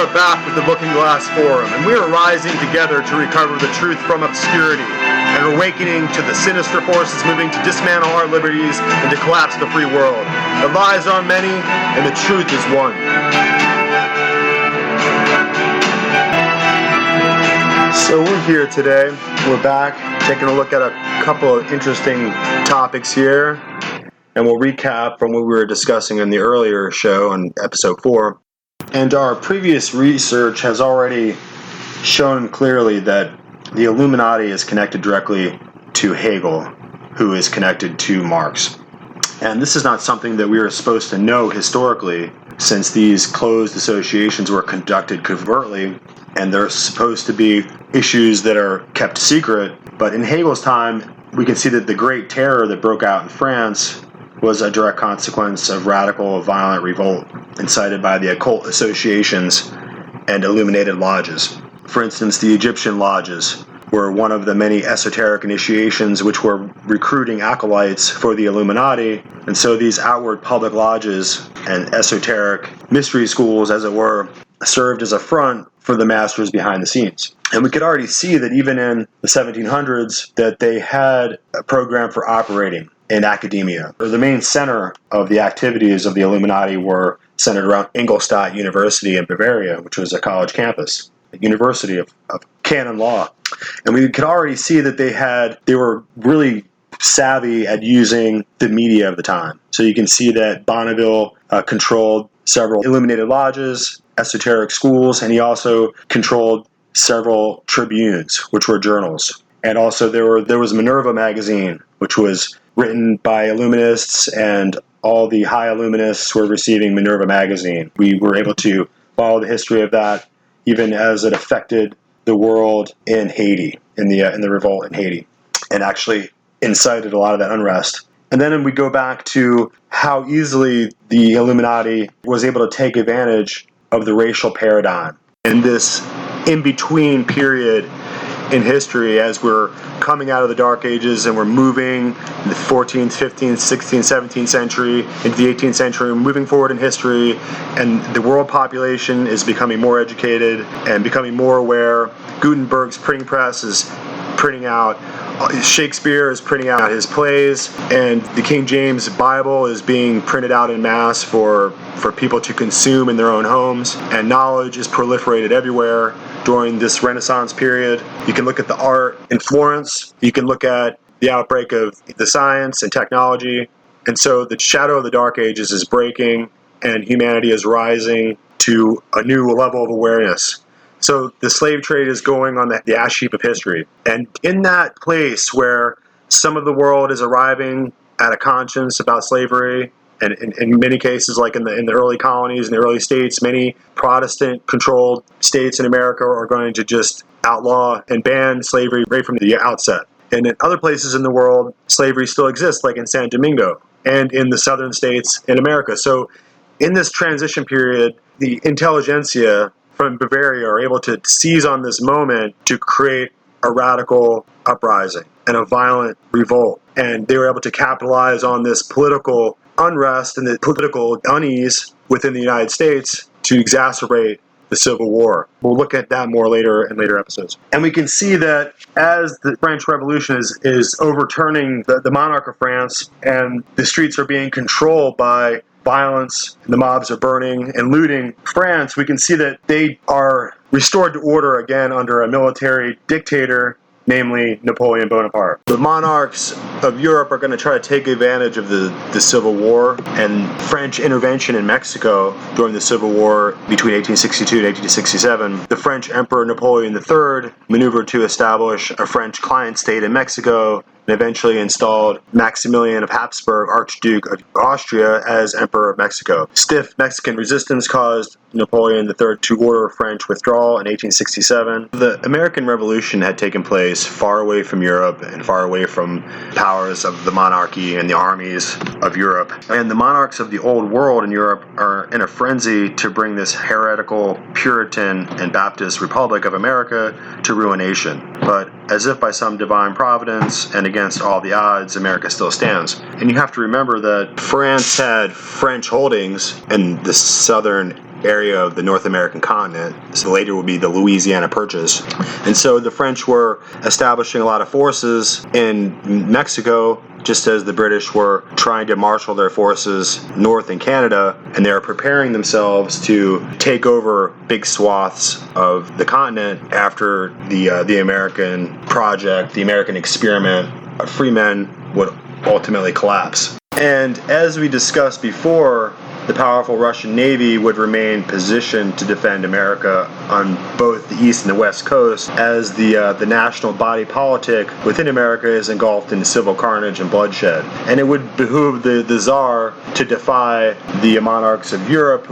are back with the Looking Glass Forum, and we are rising together to recover the truth from obscurity, and awakening to the sinister forces moving to dismantle our liberties and to collapse the free world. The lies are many, and the truth is one. So we're here today. We're back taking a look at a couple of interesting topics here, and we'll recap from what we were discussing in the earlier show on episode 4. And our previous research has already shown clearly that the Illuminati is connected directly to Hegel, who is connected to Marx. And this is not something that we are supposed to know historically, since these closed associations were conducted covertly, and they're supposed to be issues that are kept secret. But in Hegel's time, we can see that the Great Terror that broke out in France was a direct consequence of radical, violent revolt incited by the occult associations and illuminated lodges. For instance, the Egyptian lodges were one of the many esoteric initiations which were recruiting acolytes for the Illuminati, and so these outward public lodges and esoteric mystery schools, as it were, served as a front for the masters behind the scenes. And we could already see that even in the 1700s that they had a program for operating in academia. The main center of the activities of the Illuminati were centered around Ingolstadt University in Bavaria, which was a college campus, a university of canon law. And we could already see that they were really savvy at using the media of the time. So you can see that Bonneville controlled several illuminated lodges, esoteric schools, and he also controlled several tribunes, which were journals. And also there was Minerva magazine, which was written by Illuminists, and all the high Illuminists were receiving Minerva magazine. We were able to follow the history of that, even as it affected the world in Haiti, in the revolt in Haiti, and actually incited a lot of that unrest. And then we go back to how easily the Illuminati was able to take advantage of the racial paradigm in this in-between period in history, as we're coming out of the Dark Ages and we're moving in the 14th, 15th, 16th, 17th century into the 18th century, moving forward in history, and the world population is becoming more educated and becoming more aware. Gutenberg's printing press is printing out, Shakespeare is printing out his plays, and the King James Bible is being printed out in mass for people to consume in their own homes, and knowledge is proliferated everywhere during this Renaissance period. You can look at the art in Florence, you can look at the outbreak of the science and technology, and so the shadow of the Dark Ages is breaking, and humanity is rising to a new level of awareness. So the slave trade is going on the ash heap of history. And in that place where some of the world is arriving at a conscience about slavery, and in many cases, like in the early colonies, in the early states, many Protestant-controlled states in America are going to just outlaw and ban slavery right from the outset. And in other places in the world, slavery still exists, like in San Domingo and in the southern states in America. So in this transition period, the intelligentsia from Bavaria are able to seize on this moment to create a radical uprising and a violent revolt. And they were able to capitalize on this political unrest and the political unease within the United States to exacerbate the Civil War. We'll look at that more later in later episodes. And we can see that as the French Revolution is overturning the monarch of France, and the streets are being controlled by violence, and the mobs are burning and looting France, we can see that they are restored to order again under a military dictator, namely Napoleon Bonaparte. The monarchs of Europe are going to try to take advantage of the Civil War and French intervention in Mexico during the Civil War between 1862 and 1867. The French Emperor Napoleon III maneuvered to establish a French client state in Mexico, and eventually installed Maximilian of Habsburg, Archduke of Austria, as Emperor of Mexico. Stiff Mexican resistance caused Napoleon III to order French withdrawal in 1867. The American Revolution had taken place far away from Europe and far away from powers of the monarchy and the armies of Europe. And the monarchs of the old world in Europe are in a frenzy to bring this heretical Puritan and Baptist Republic of America to ruination. But as if by some divine providence and against all the odds, America still stands. And you have to remember that France had French holdings in the southern area of the North American continent. So later will be the Louisiana Purchase. And so the French were establishing a lot of forces in Mexico, just as the British were trying to marshal their forces north in Canada, and they were preparing themselves to take over big swaths of the continent after the American project, the American experiment of free men would ultimately collapse. And as we discussed before, the powerful Russian Navy would remain positioned to defend America on both the east and the west coast, as the national body politic within America is engulfed in civil carnage and bloodshed. And it would behoove the Tsar to defy the monarchs of Europe,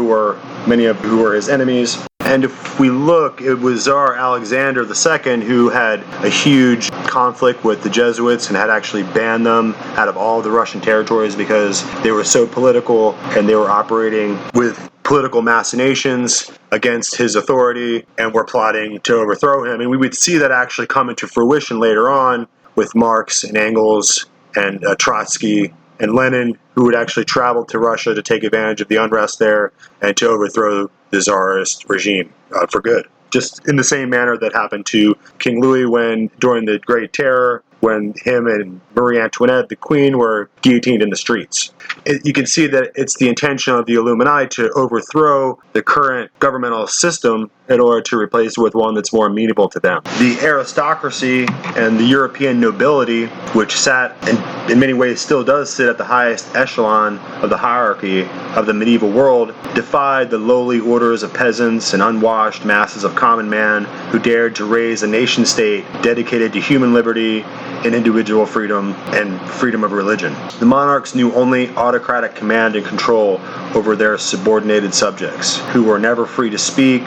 many of who were his enemies. And if we look, it was Tsar Alexander II who had a huge conflict with the Jesuits and had actually banned them out of all of the Russian territories because they were so political and they were operating with political machinations against his authority and were plotting to overthrow him. And we would see that actually come into fruition later on with Marx and Engels and Trotsky and Lenin, who would actually travel to Russia to take advantage of the unrest there and to overthrow the Tsarist regime for good. Just in the same manner that happened to King Louis during the Great Terror, when him and Marie Antoinette, the Queen, were guillotined in the streets. You can see that it's the intention of the Illuminati to overthrow the current governmental system in order to replace it with one that's more amenable to them. The aristocracy and the European nobility, which sat and in many ways still does sit at the highest echelon of the hierarchy of the medieval world, defied the lowly orders of peasants and unwashed masses of common man who dared to raise a nation-state dedicated to human liberty and individual freedom and freedom of religion. The monarchs knew only autocratic command and control over their subordinated subjects, who were never free to speak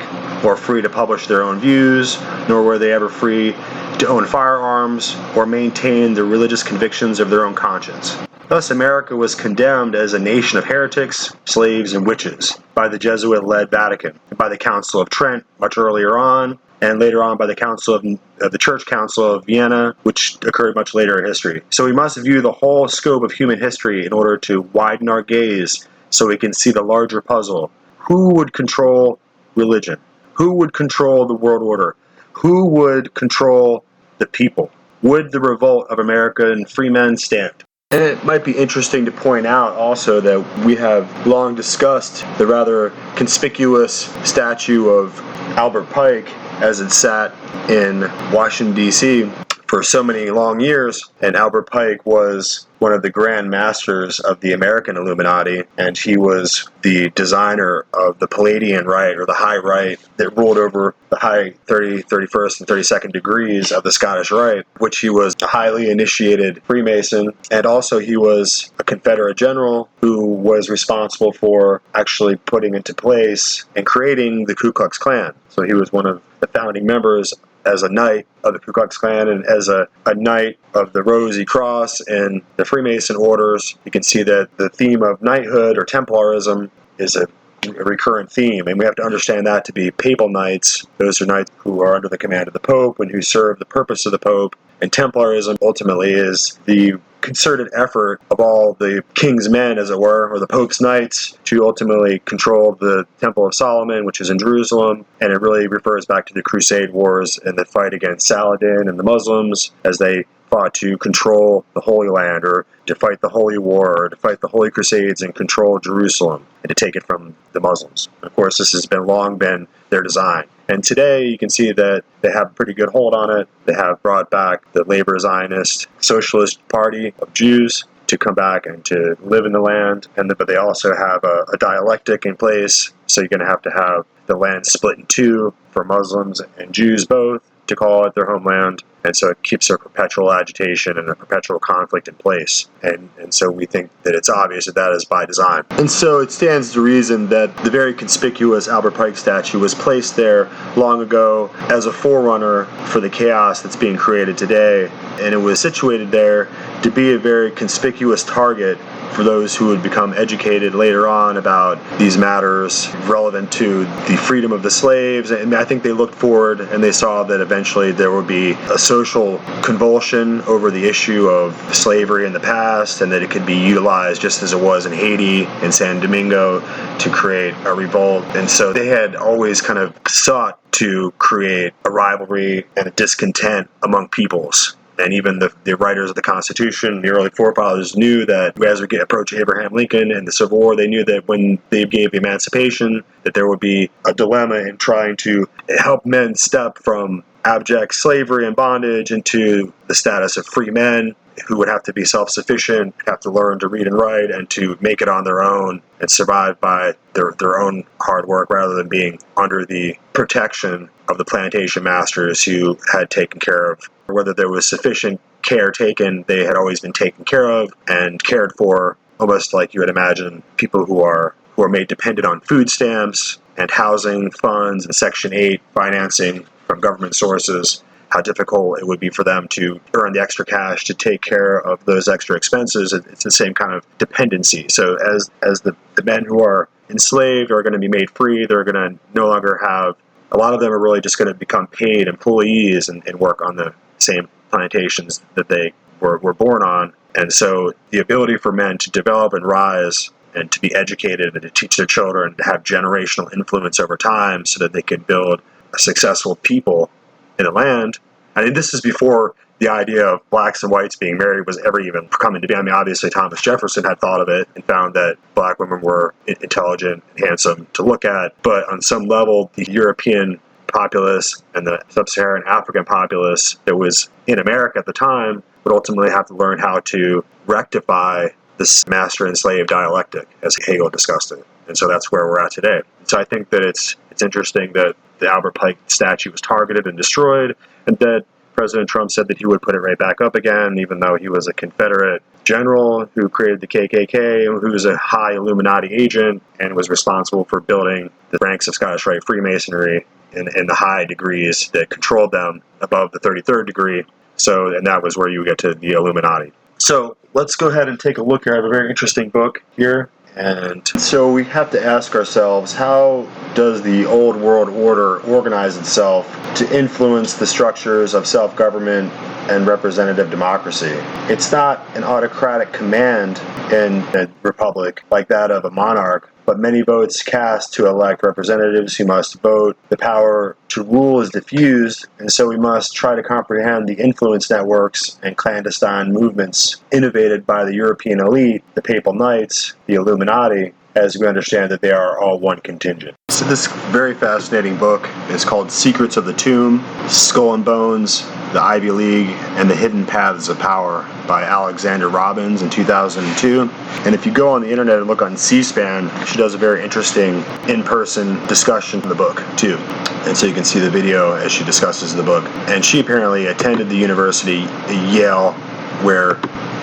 or free to publish their own views, nor were they ever free to own firearms or maintain the religious convictions of their own conscience. Thus, America was condemned as a nation of heretics, slaves, and witches by the Jesuit-led Vatican, by the Council of Trent much earlier on, and later on by the the Church Council of Vienna, which occurred much later in history. So we must view the whole scope of human history in order to widen our gaze so we can see the larger puzzle. Who would control religion? Who would control the world order? Who would control the people? Would the revolt of American free men stand? And it might be interesting to point out also that we have long discussed the rather conspicuous statue of Albert Pike as it sat in Washington, D.C. for so many long years. And Albert Pike was one of the grand masters of the American Illuminati, and he was the designer of the Palladian Rite, or the High Rite, that ruled over the high 30, 31st, and 32nd degrees of the Scottish Rite, which he was a highly initiated Freemason, and also he was a Confederate general who was responsible for actually putting into place and creating the Ku Klux Klan. So he was one of the founding members as a knight of the Ku Klux Klan and as a knight of the Rosy Cross and the Freemason orders. You can see that the theme of knighthood or Templarism is a recurrent theme, and we have to understand that to be papal knights. Those are knights who are under the command of the Pope and who serve the purpose of the Pope. And Templarism ultimately is the concerted effort of all the king's men, as it were, or the Pope's knights, to ultimately control the Temple of Solomon, which is in Jerusalem. And it really refers back to the Crusade Wars and the fight against Saladin and the Muslims as they fought to control the Holy Land, or to fight the Holy War, or to fight the Holy Crusades and control Jerusalem and to take it from the Muslims. Of course, this has long been their design. And today you can see that they have a pretty good hold on it. They have brought back the labor Zionist Socialist Party of Jews to come back and to live in the land, but they also have a dialectic in place, so you're going to have the land split in two for Muslims and Jews both to call it their homeland. And so it keeps a perpetual agitation and a perpetual conflict in place. And so we think that it's obvious that is by design. And so it stands to reason that the very conspicuous Albert Pike statue was placed there long ago as a forerunner for the chaos that's being created today. And it was situated there to be a very conspicuous target for those who would become educated later on about these matters relevant to the freedom of the slaves. And I think they looked forward and they saw that eventually there would be a social convulsion over the issue of slavery in the past, and that it could be utilized just as it was in Haiti and San Domingo to create a revolt. And so they had always kind of sought to create a rivalry and a discontent among peoples. And even the writers of the Constitution, the early forefathers, knew that as we approach Abraham Lincoln and the Civil War, they knew that when they gave emancipation, that there would be a dilemma in trying to help men step from abject slavery and bondage into the status of free men who would have to be self-sufficient, have to learn to read and write, and to make it on their own and survive by their own hard work rather than being under the protection of the plantation masters who had taken care of. Whether there was sufficient care taken, they had always been taken care of and cared for, almost like you would imagine people who are made dependent on food stamps and housing funds and Section 8 financing from government sources, how difficult it would be for them to earn the extra cash to take care of those extra expenses. It's the same kind of dependency. So as the men who are enslaved are going to be made free, they're going to no longer have, a lot of them are really just going to become paid employees and work on the same plantations that they were born on. And so the ability for men to develop and rise and to be educated and to teach their children, to have generational influence over time so that they can build a successful people in the land. I mean, this is before the idea of blacks and whites being married was ever even coming to be. I mean, obviously Thomas Jefferson had thought of it and found that black women were intelligent and handsome to look at, but on some level, the European populace and the sub-Saharan African populace that was in America at the time would ultimately have to learn how to rectify this master and slave dialectic, as Hegel discussed it. And so that's where we're at today. So I think that it's interesting that the Albert Pike statue was targeted and destroyed, and that President Trump said that he would put it right back up again, even though he was a Confederate general who created the KKK, who was a high Illuminati agent and was responsible for building the ranks of Scottish Rite Freemasonry in the high degrees that controlled them above the 33rd degree. So, and that was where you get to the Illuminati. So let's go ahead and take a look here. I have a very interesting book here. And so we have to ask ourselves, how does the old world order organize itself to influence the structures of self-government and representative democracy? It's not an autocratic command in a republic like that of a monarch, but many votes cast to elect representatives who must vote. The power to rule is diffused, and so we must try to comprehend the influence networks and clandestine movements innovated by the European elite, the Papal Knights, the Illuminati, as we understand that they are all one contingent. So this very fascinating book is called Secrets of the Tomb, Skull and Bones, the Ivy League, and the Hidden Paths of Power by Alexander Robbins in 2002. And if you go on the internet and look on C-SPAN, she does a very interesting in-person discussion of the book too. And so you can see the video as she discusses the book. And she apparently attended the university at Yale, where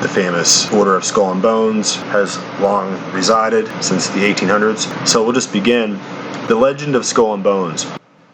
the famous Order of Skull and Bones has long resided since the 1800s. So we'll just begin. The Legend of Skull and Bones.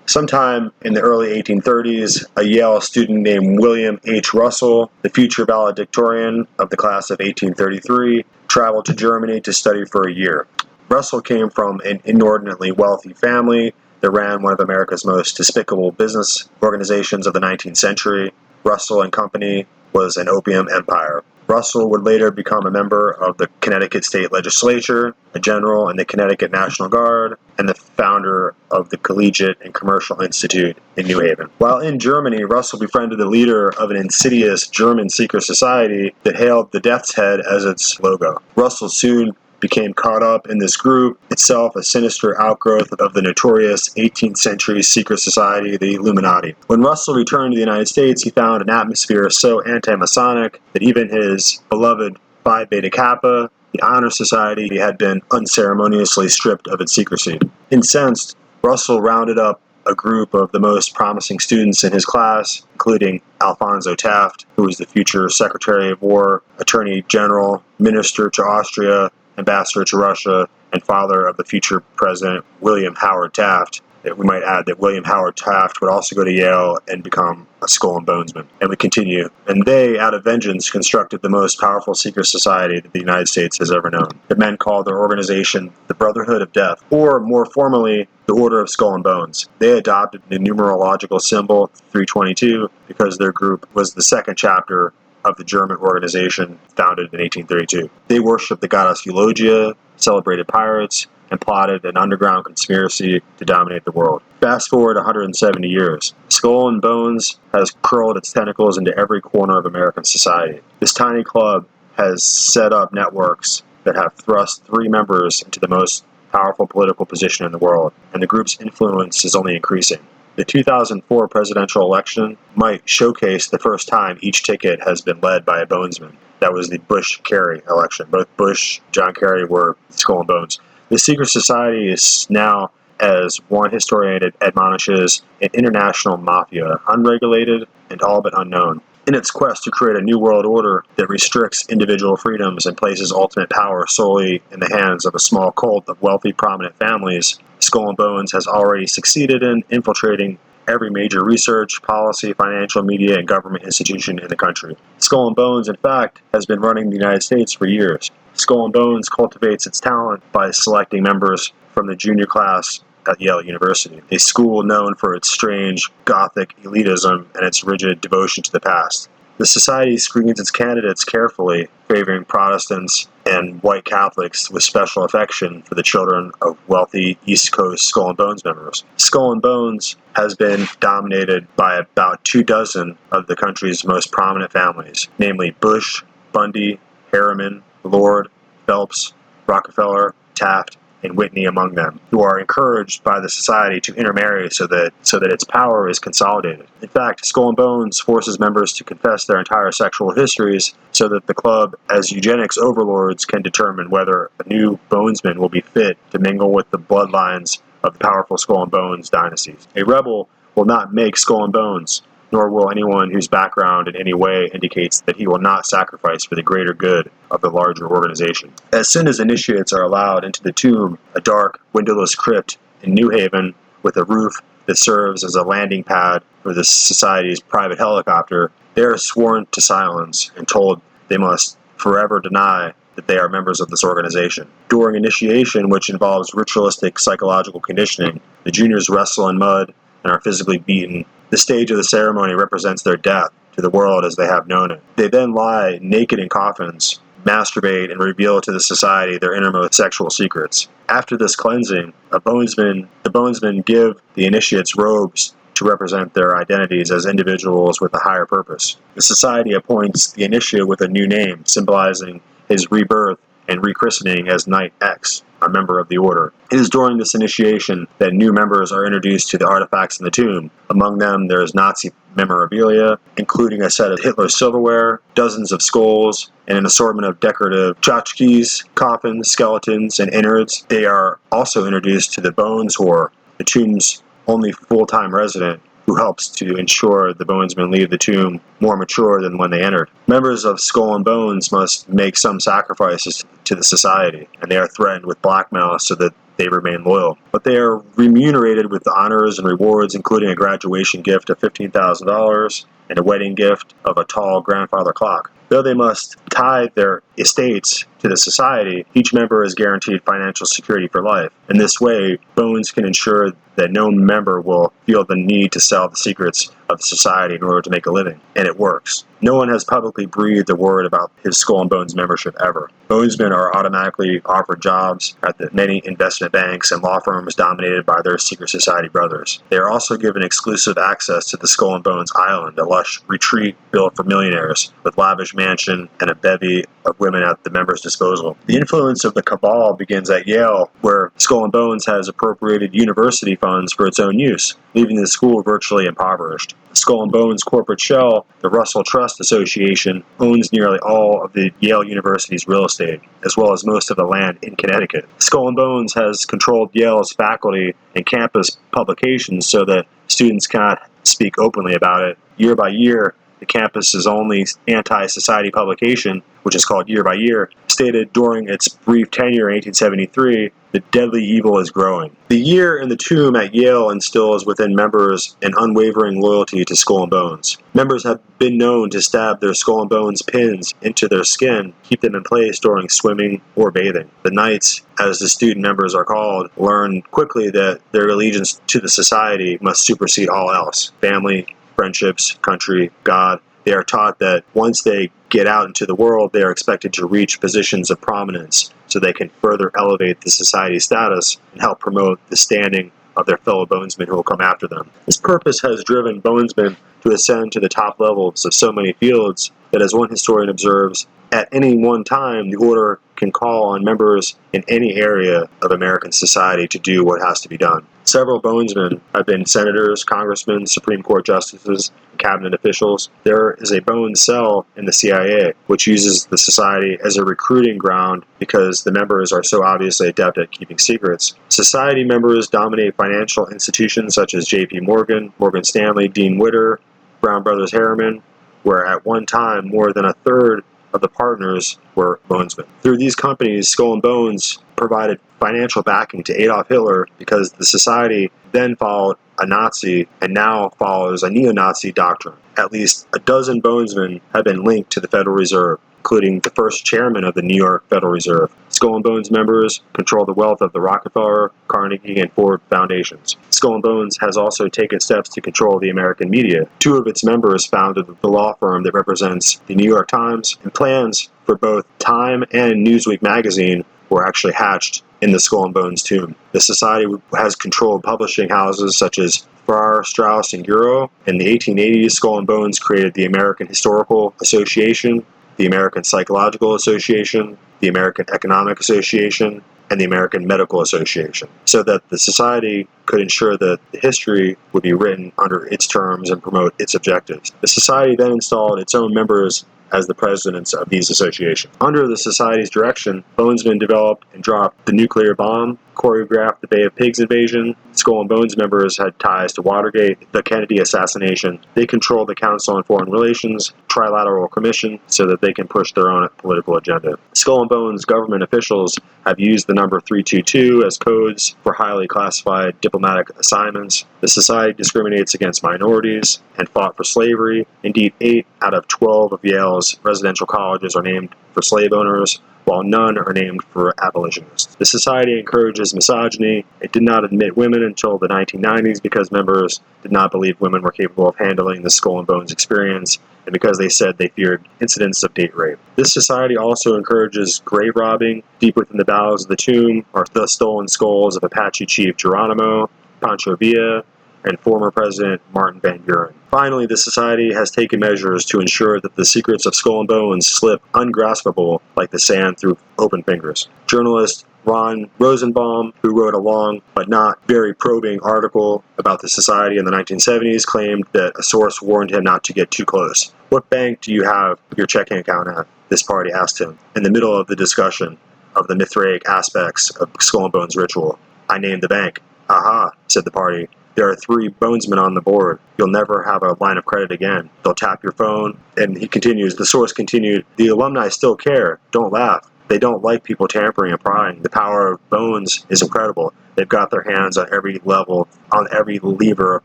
Sometime in the early 1830s, a Yale student named William H. Russell, the future valedictorian of the class of 1833, traveled to Germany to study for a year. Russell came from an inordinately wealthy family that ran one of America's most despicable business organizations of the 19th century. Russell and Company was an opium empire. Russell would later become a member of the Connecticut State Legislature, a general in the Connecticut National Guard, and the founder of the Collegiate and Commercial Institute in New Haven. While in Germany, Russell befriended the leader of an insidious German secret society that hailed the Death's Head as its logo. Russell soon became caught up in this group, itself a sinister outgrowth of the notorious 18th century secret society, the Illuminati. When Russell returned to the United States, he found an atmosphere so anti-Masonic that even his beloved Phi Beta Kappa, the Honor Society, had been unceremoniously stripped of its secrecy. Incensed, Russell rounded up a group of the most promising students in his class, including Alphonso Taft, who was the future Secretary of War, Attorney General, Minister to Austria, Ambassador to Russia, and father of the future President William Howard Taft. that we might add that William Howard Taft would also go to Yale and become a skull and bonesman. And we continue. And they, out of vengeance, constructed the most powerful secret society that the United States has ever known. The men called their organization the Brotherhood of Death, or more formally, the Order of Skull and Bones. They adopted the numerological symbol 322 because their group was the second chapter of the German organization founded in 1832. They worshipped the goddess Eulogia, celebrated pirates, and plotted an underground conspiracy to dominate the world. Fast forward 170 years. Skull and Bones has curled its tentacles into every corner of American society. This tiny club has set up networks that have thrust 3 members into the most powerful political position in the world, and the group's influence is only increasing. The 2004 presidential election might showcase the first time each ticket has been led by a bonesman. That was the Bush-Kerry election. Both Bush and John Kerry were skull and bones. The secret society is now, as one historian admonishes, an international mafia, unregulated and all but unknown. In its quest to create a new world order that restricts individual freedoms and places ultimate power solely in the hands of a small cult of wealthy, prominent families, Skull and Bones has already succeeded in infiltrating every major research, policy, financial, media, and government institution in the country. Skull and Bones, in fact, has been running the United States for years. Skull and Bones cultivates its talent by selecting members from the junior class at Yale University, a school known for its strange Gothic elitism and its rigid devotion to the past. The society screens its candidates carefully, favoring Protestants and white Catholics with special affection for the children of wealthy East Coast Skull and Bones members. Skull and Bones has been dominated by about 24 of the country's most prominent families, namely Bush, Bundy, Harriman, Lord, Phelps, Rockefeller, Taft, and Whitney among them, who are encouraged by the society to intermarry so that its power is consolidated. In fact, Skull and Bones forces members to confess their entire sexual histories so that the club, as eugenics overlords, can determine whether a new bonesman will be fit to mingle with the bloodlines of the powerful Skull and Bones dynasties. A rebel will not make Skull and Bones, nor will anyone whose background in any way indicates that he will not sacrifice for the greater good of the larger organization. As soon as initiates are allowed into the tomb, a dark, windowless crypt in New Haven with a roof that serves as a landing pad for the society's private helicopter, they are sworn to silence and told they must forever deny that they are members of this organization. During initiation, which involves ritualistic psychological conditioning, the juniors wrestle in mud and are physically beaten. The stage of the ceremony represents their death to the world as they have known it. They then lie naked in coffins, masturbate, and reveal to the society their innermost sexual secrets. After this cleansing, the bonesmen give the initiates robes to represent their identities as individuals with a higher purpose. The society appoints the initiate with a new name, symbolizing his rebirth and rechristening as Knight X, a member of the order. It is during this initiation that new members are introduced to the artifacts in the tomb. Among them, there is Nazi memorabilia, including a set of Hitler's silverware, dozens of skulls, and an assortment of decorative tchotchkes, coffins, skeletons, and innards. They are also introduced to the Bones Whore, the tomb's only full-time resident, who helps to ensure the bonesmen leave the tomb more mature than when they entered. Members of Skull and Bones must make some sacrifices to the society, and they are threatened with blackmail so that they remain loyal. But they are remunerated with honors and rewards, including a graduation gift of $15,000 and a wedding gift of a tall grandfather clock. Though they must tithe their estates to the society, each member is guaranteed financial security for life. In this way, Bones can ensure that no member will feel the need to sell the secrets of the society in order to make a living. And it works. No one has publicly breathed a word about his Skull and Bones membership ever. Bonesmen are automatically offered jobs at the many investment banks and law firms dominated by their secret society brothers. They are also given exclusive access to the Skull and Bones Island, a lush retreat built for millionaires, with lavish mansion and a bevy of women at the members' disposal. The influence of the cabal begins at Yale, where Skull and Bones has appropriated university funds for its own use, leaving the school virtually impoverished. The Skull and Bones corporate shell, the Russell Trust Association, owns nearly all of the Yale University's real estate, as well as most of the land in Connecticut. Skull and Bones has controlled Yale's faculty and campus publications so that students cannot speak openly about it. Year by year, the campus's only anti-society publication, which is called Year by Year, stated during its brief tenure in 1873, the deadly evil is growing. The year in the tomb at Yale instills within members an unwavering loyalty to Skull and Bones. Members have been known to stab their Skull and Bones pins into their skin, keep them in place during swimming or bathing. The Knights, as the student members are called, learn quickly that their allegiance to the society must supersede all else. Family, friendships, country, God. They are taught that once they get out into the world, they are expected to reach positions of prominence so they can further elevate the society's status and help promote the standing of their fellow bonesmen who will come after them. This purpose has driven bonesmen to ascend to the top levels of so many fields that, as one historian observes, at any one time, the order can call on members in any area of American society to do what has to be done. Several bonesmen have been senators, congressmen, Supreme Court justices, and cabinet officials. There is a Bones cell in the CIA, which uses the society as a recruiting ground because the members are so obviously adept at keeping secrets. Society members dominate financial institutions such as J.P. Morgan, Morgan Stanley, Dean Witter, Brown Brothers Harriman, where at one time more than a third of the partners were bonesmen. Through these companies, Skull and Bones provided financial backing to Adolf Hitler because the society then followed a Nazi and now follows a neo-Nazi doctrine. At least a dozen bonesmen have been linked to the Federal Reserve, including the first chairman of the New York Federal Reserve. Skull and Bones members control the wealth of the Rockefeller, Carnegie, and Ford foundations. Skull and Bones has also taken steps to control the American media. Two of its members founded the law firm that represents the New York Times, and plans for both Time and Newsweek magazine were actually hatched in the Skull and Bones tomb. The society has controlled publishing houses such as Farrar, Straus, and Euro. In the 1880s, Skull and Bones created the American Historical Association, the American Psychological Association, the American Economic Association, and the American Medical Association, so that the society could ensure that the history would be written under its terms and promote its objectives. The society then installed its own members as the presidents of these associations. Under the society's direction, bonesmen developed and dropped the nuclear bomb, choreographed the Bay of Pigs invasion. Skull and Bones members had ties to Watergate, the Kennedy assassination. They control the Council on Foreign Relations, Trilateral Commission, so that they can push their own political agenda. Skull and Bones government officials have used the number 322 as codes for highly classified diplomatic assignments. The society discriminates against minorities and fought for slavery. Indeed, 8 out of 12 of Yale's residential colleges are named for slave owners, while none are named for abolitionists. The society encourages misogyny. It did not admit women until the 1990s because members did not believe women were capable of handling the Skull and Bones experience, and because they said they feared incidents of date rape. This society also encourages grave robbing. Deep within the bowels of the tomb are the stolen skulls of Apache Chief Geronimo, Pancho Villa, and former President Martin Van Buren. Finally, the society has taken measures to ensure that the secrets of Skull and Bones slip ungraspable like the sand through open fingers. Journalist Ron Rosenbaum, who wrote a long but not very probing article about the society in the 1970s, claimed that a source warned him not to get too close. "What bank do you have your checking account at?" this party asked him, in the middle of the discussion of the Mithraic aspects of Skull and Bones ritual. "I named the bank." "Aha," said the party. "There are 3 bonesmen on the board. You'll never have a line of credit again. They'll tap your phone." And he continues, the source continued, "The alumni still care. Don't laugh. They don't like people tampering and prying. The power of Bones is incredible. They've got their hands on every level, on every lever of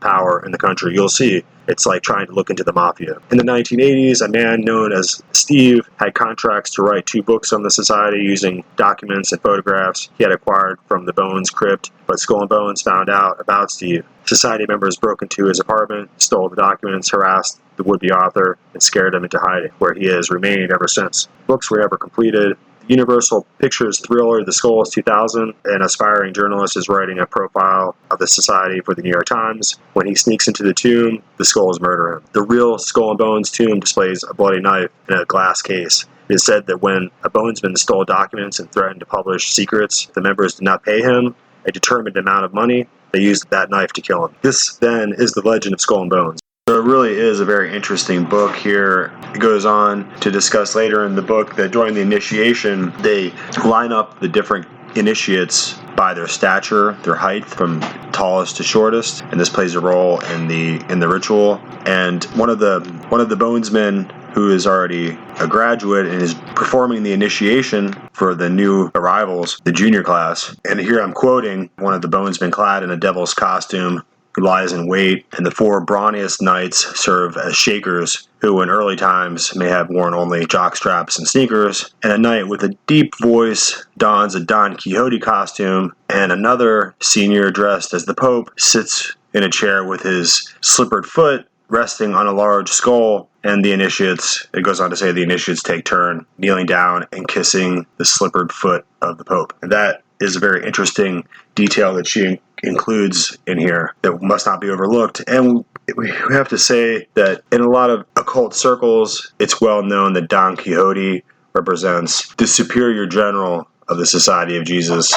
power in the country. You'll see. It's like trying to look into the mafia." In the 1980s, a man known as Steve had contracts to write 2 books on the society using documents and photographs he had acquired from the Bones crypt, but Skull and Bones found out about Steve. Society members broke into his apartment, stole the documents, harassed the would-be author, and scared him into hiding, where he has remained ever since. Books were never completed. Universal Pictures thriller The Skull is 2000, an aspiring journalist is writing a profile of the society for the New York Times. When he sneaks into the tomb, the skulls murder him. The real Skull and Bones tomb displays a bloody knife in a glass case. It is said that when a bonesman stole documents and threatened to publish secrets, the members did not pay him a determined amount of money. They used that knife to kill him. This, then, is the legend of Skull and Bones. So it really is a very interesting book here. It goes on to discuss later in the book that during the initiation, they line up the different initiates by their stature, their height, from tallest to shortest, and this plays a role in the ritual. And one of the bonesmen, who is already a graduate and is performing the initiation for the new arrivals, the junior class. And here I'm quoting one of the bonesmen clad in a devil's costume, who lies in wait, and the 4 brawniest knights serve as shakers, who in early times may have worn only jockstraps and sneakers, and a knight with a deep voice dons a Don Quixote costume, and another senior dressed as the Pope sits in a chair with his slippered foot resting on a large skull, and the initiates, it goes on to say, the initiates take turn kneeling down and kissing the slippered foot of the Pope. And that is a very interesting detail that she includes in here that must not be overlooked. And we have to say that in a lot of occult circles, it's well known that Don Quixote represents the superior general of the Society of Jesus.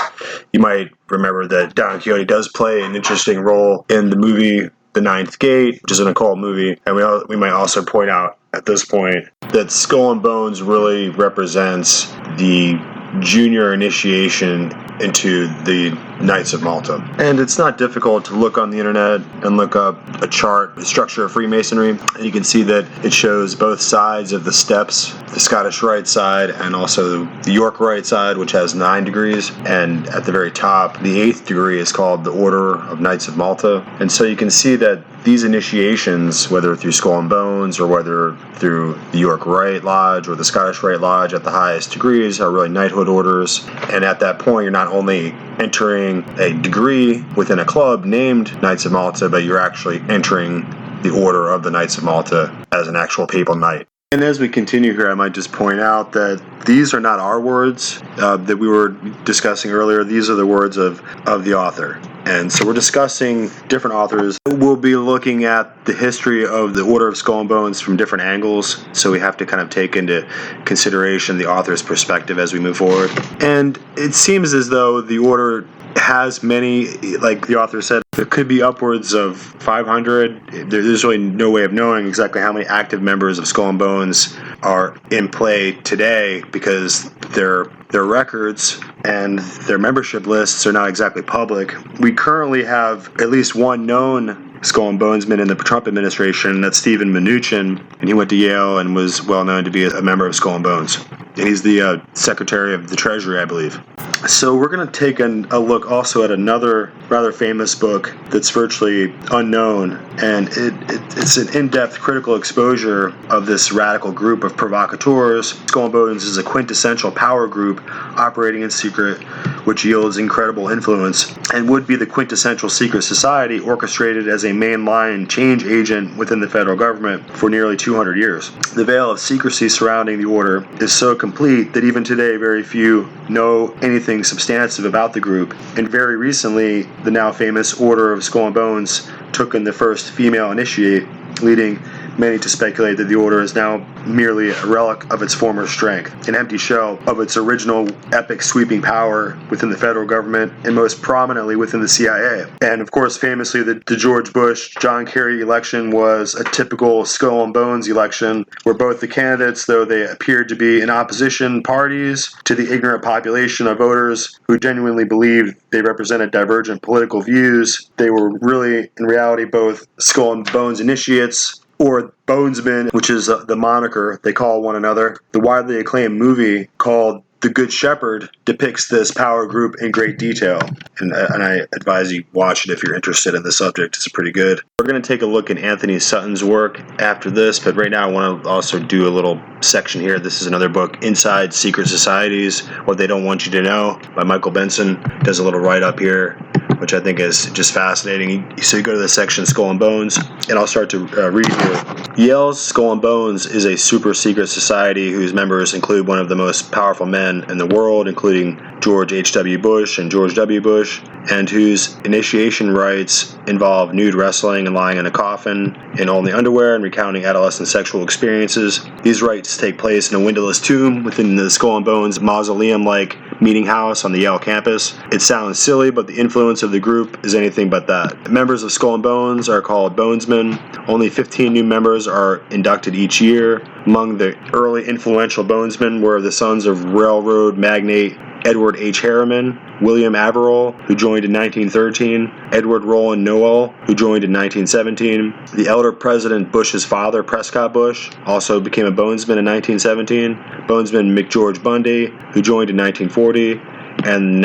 You might remember that Don Quixote does play an interesting role in the movie The Ninth Gate, which is an occult movie. And we might also point out at this point that Skull and Bones really represents the junior initiation into the Knights of Malta. And it's not difficult to look on the internet and look up a chart, the structure of Freemasonry, and you can see that it shows both sides of the steps, the Scottish Rite side and also the York Rite side, which has 9 degrees, and at the very top, the 8th degree is called the Order of Knights of Malta. And so you can see that these initiations, whether through Skull and Bones or whether through the York Rite Lodge or the Scottish Rite Lodge at the highest degrees, are really knighthood orders. And at that point, you're not only entering a degree within a club named Knights of Malta, but you're actually entering the Order of the Knights of Malta as an actual papal knight. And as we continue here, I might just point out that these are not our words that we were discussing earlier. These are the words of the author. And so we're discussing different authors. We'll be looking at the history of the Order of Skull and Bones from different angles. So we have to kind of take into consideration the author's perspective as we move forward. And it seems as though the order has many, like the author said, there could be upwards of 500. There's really no way of knowing exactly how many active members of Skull and Bones are in play today, because their records and their membership lists are not exactly public. We currently have at least one known Skull and Bonesman in the Trump administration. That's Stephen Mnuchin, and he went to Yale and was well known to be a member of Skull and Bones. And he's the Secretary of the Treasury, I believe. So we're going to take a look also at another rather famous book that's virtually unknown, and it's an in-depth critical exposure of this radical group of provocateurs. Skull and Bones is a quintessential power group operating in secret, which yields incredible influence, and would be the quintessential secret society orchestrated as a mainline change agent within the federal government for nearly 200 years. The veil of secrecy surrounding the order is so complete that even today very few know anything substantive about the group, and very recently the now famous Order of Skull and Bones took in the first female initiate, leading many to speculate that the order is now merely a relic of its former strength, an empty shell of its original epic sweeping power within the federal government and most prominently within the CIA. And of course, famously, the George Bush-John Kerry election was a typical Skull and Bones election, where both the candidates, though they appeared to be in opposition parties to the ignorant population of voters who genuinely believed they represented divergent political views, they were really, in reality, both Skull and Bones initiates, or Bonesmen, which is the moniker they call one another. The widely acclaimed movie called The Good Shepherd depicts this power group in great detail, and I advise you watch it if you're interested in the subject. It's pretty good. We're going to take a look at Anthony Sutton's work after this, but right now I want to also do a little section here. This is another book, Inside Secret Societies, What They Don't Want You to Know, by Michael Benson. Does a little write-up here, which I think is just fascinating. So you go to the section Skull and Bones, and I'll start to read here. Yale's Skull and Bones is a super secret society whose members include one of the most powerful men in the world, including George H.W. Bush and George W. Bush, and whose initiation rites involve nude wrestling and lying in a coffin in only underwear and recounting adolescent sexual experiences. These rites take place in a windowless tomb within the Skull and Bones mausoleum-like meeting house on the Yale campus. It sounds silly, but the influence of the group is anything but that. Members of Skull and Bones are called Bonesmen. Only 15 new members are inducted each year. Among the early influential Bonesmen were the sons of railroad magnate Edward H. Harriman, William Averill, who joined in 1913, Edward Rowland Noel, who joined in 1917. The elder President Bush's father, Prescott Bush, also became a bonesman in 1917. Bonesman McGeorge Bundy, who joined in 1940, and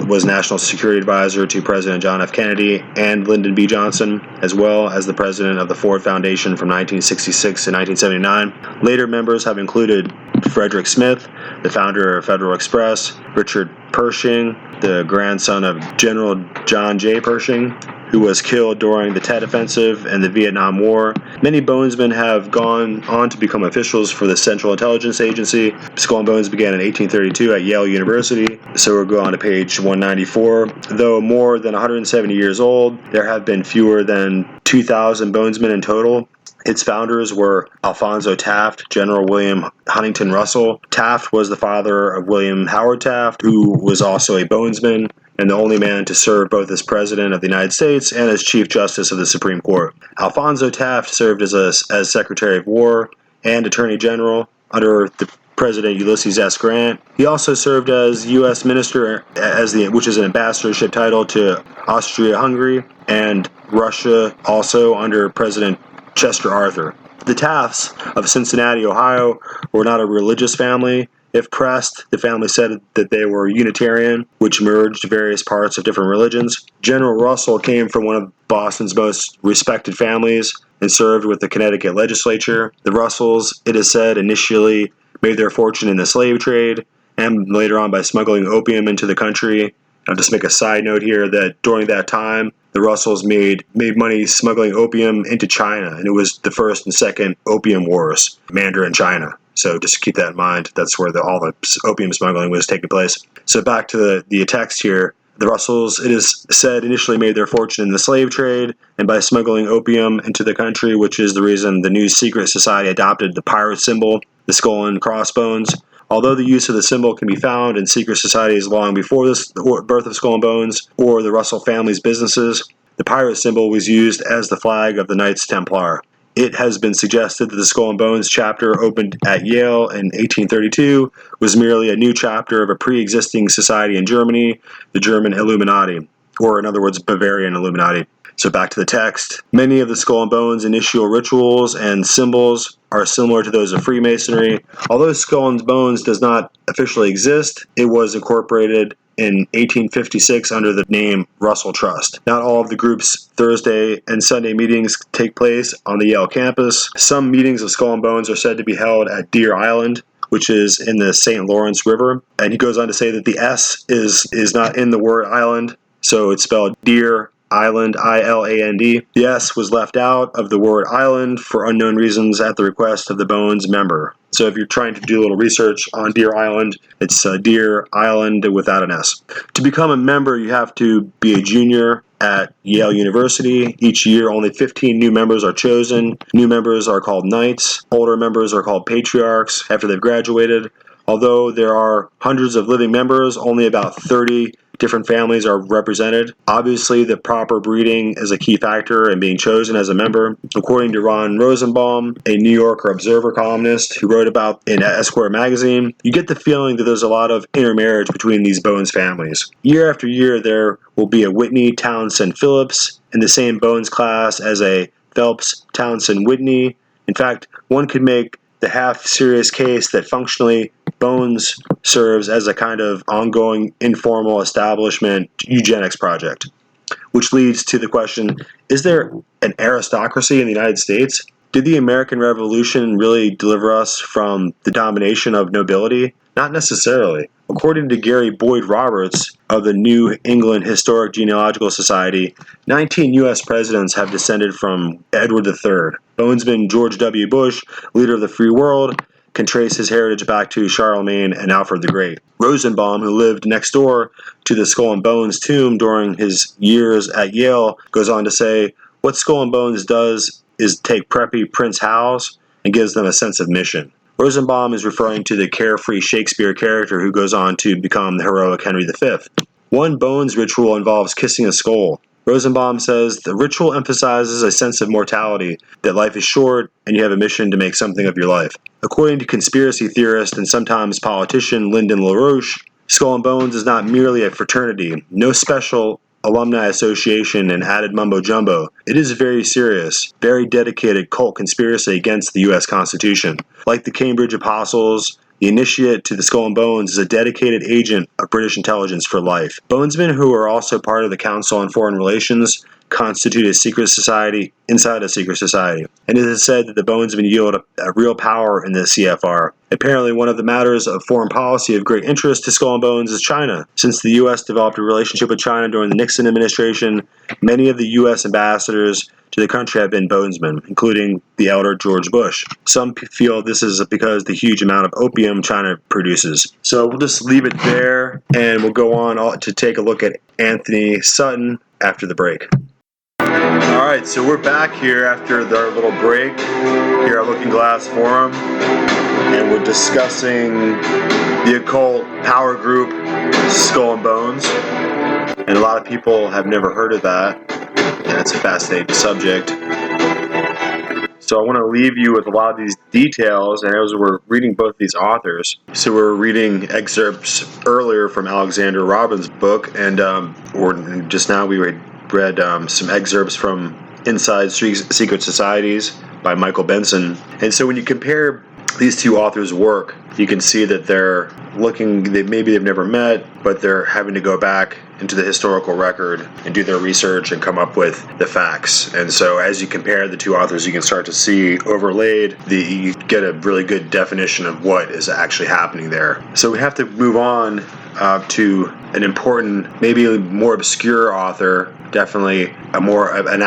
was National Security Advisor to President John F. Kennedy and Lyndon B. Johnson, as well as the president of the Ford Foundation from 1966 to 1979. Later members have included Frederick Smith, the founder of Federal Express, Richard Pershing, the grandson of General John J. Pershing, who was killed during the Tet Offensive and the Vietnam War. Many bonesmen have gone on to become officials for the Central Intelligence Agency. Skull and Bones began in 1832 at Yale University. So we'll go on to page 194. Though more than 170 years old, there have been fewer than 2,000 bonesmen in total. Its founders were Alphonso Taft, General William Huntington Russell. Taft was the father of William Howard Taft, who was also a bonesman and the only man to serve both as President of the United States and as Chief Justice of the Supreme Court. Alphonso Taft served as Secretary of War and Attorney General under the President Ulysses S. Grant. He also served as U.S. Minister, which is an ambassadorship title, to Austria-Hungary and Russia, also under President Chester Arthur. The Tafts of Cincinnati, Ohio, were not a religious family. If pressed, the family said that they were Unitarian, which merged various parts of different religions. General Russell came from one of Boston's most respected families and served with the Connecticut legislature. The Russells, it is said, initially made their fortune in the slave trade and later on by smuggling opium into the country. I'll just make a side note here that during that time, the Russells made money smuggling opium into China, and it was the first and second opium wars, Mandarin China. So just keep that in mind. That's where all the opium smuggling was taking place. So back to the text here. The Russells, it is said, initially made their fortune in the slave trade and by smuggling opium into the country, which is the reason the new secret society adopted the pirate symbol, the skull and crossbones. Although the use of the symbol can be found in secret societies long before the birth of Skull and Bones or the Russell family's businesses, the pirate symbol was used as the flag of the Knights Templar. It has been suggested that the Skull and Bones chapter opened at Yale in 1832 was merely a new chapter of a pre-existing society in Germany, the German Illuminati, or in other words, Bavarian Illuminati. So back to the text. Many of the Skull and Bones initial rituals and symbols are similar to those of Freemasonry. Although Skull and Bones does not officially exist, it was incorporated in 1856 under the name Russell Trust. Not all of the group's Thursday and Sunday meetings take place on the Yale campus. Some meetings of Skull and Bones are said to be held at Deer Island, which is in the St. Lawrence River. And he goes on to say that the S is not in the word island, so it's spelled Deer Island, I-L-A-N-D. The S was left out of the word island for unknown reasons at the request of the Bones member. So if you're trying to do a little research on Deer Island, it's Deer Island without an S. To become a member, you have to be a junior at Yale University. Each year, only 15 new members are chosen. New members are called knights. Older members are called patriarchs after they've graduated. Although there are hundreds of living members, only about 30 different families are represented. Obviously, the proper breeding is a key factor in being chosen as a member. According to Ron Rosenbaum, a New Yorker Observer columnist who wrote about in Esquire magazine, you get the feeling that there's a lot of intermarriage between these Bones families. Year after year, there will be a Whitney Townsend Phillips in the same Bones class as a Phelps Townsend Whitney. In fact, one could make the half-serious case that functionally Bones serves as a kind of ongoing informal establishment eugenics project, which leads to the question, is there an aristocracy in the United States? Did the American Revolution really deliver us from the domination of nobility? Not necessarily. According to Gary Boyd Roberts of the New England Historic Genealogical Society, 19 U.S. presidents have descended from Edward III. Bonesman George W. Bush, leader of the free world, can trace his heritage back to Charlemagne and Alfred the Great. Rosenbaum, who lived next door to the Skull and Bones tomb during his years at Yale, goes on to say, what Skull and Bones does is take preppy Prince Hals and gives them a sense of mission. Rosenbaum is referring to the carefree Shakespeare character who goes on to become the heroic Henry V. One Bones ritual involves kissing a skull. Rosenbaum says the ritual emphasizes a sense of mortality, that life is short and you have a mission to make something of your life. According to conspiracy theorist and sometimes politician Lyndon LaRoche, Skull and Bones is not merely a fraternity, no special alumni association and added mumbo-jumbo. It is very serious, very dedicated cult conspiracy against the U.S. Constitution. Like the Cambridge Apostles, the initiate to the Skull and Bones is a dedicated agent of British intelligence for life. Bonesmen, who are also part of the Council on Foreign Relations, constitute a secret society inside a secret society. And it is said that the Bonesmen yield a real power in the CFR. Apparently, one of the matters of foreign policy of great interest to Skull and Bones is China. Since the U.S. developed a relationship with China during the Nixon administration, many of the U.S. ambassadors to the country have been Bonesmen, including the elder George Bush. Some feel this is because the huge amount of opium China produces. So we'll just leave it there, and we'll go on to take a look at Anthony Sutton after the break. All right, so we're back here after our little break here at Looking Glass Forum, and we're discussing the occult power group Skull and Bones. And a lot of people have never heard of that, and it's a fascinating subject. So I want to leave you with a lot of these details, and as we're reading both these authors, so we're reading excerpts earlier from Alexander Robbins' book, and just now we read some excerpts from Inside Secret Societies by Michael Benson. And so when you compare these two authors' work, you can see that they're maybe they've never met, but they're having to go back into the historical record and do their research and come up with the facts. And so as you compare the two authors, you can start to see overlaid, you get a really good definition of what is actually happening there. So we have to move on to an important, maybe a more obscure author, definitely an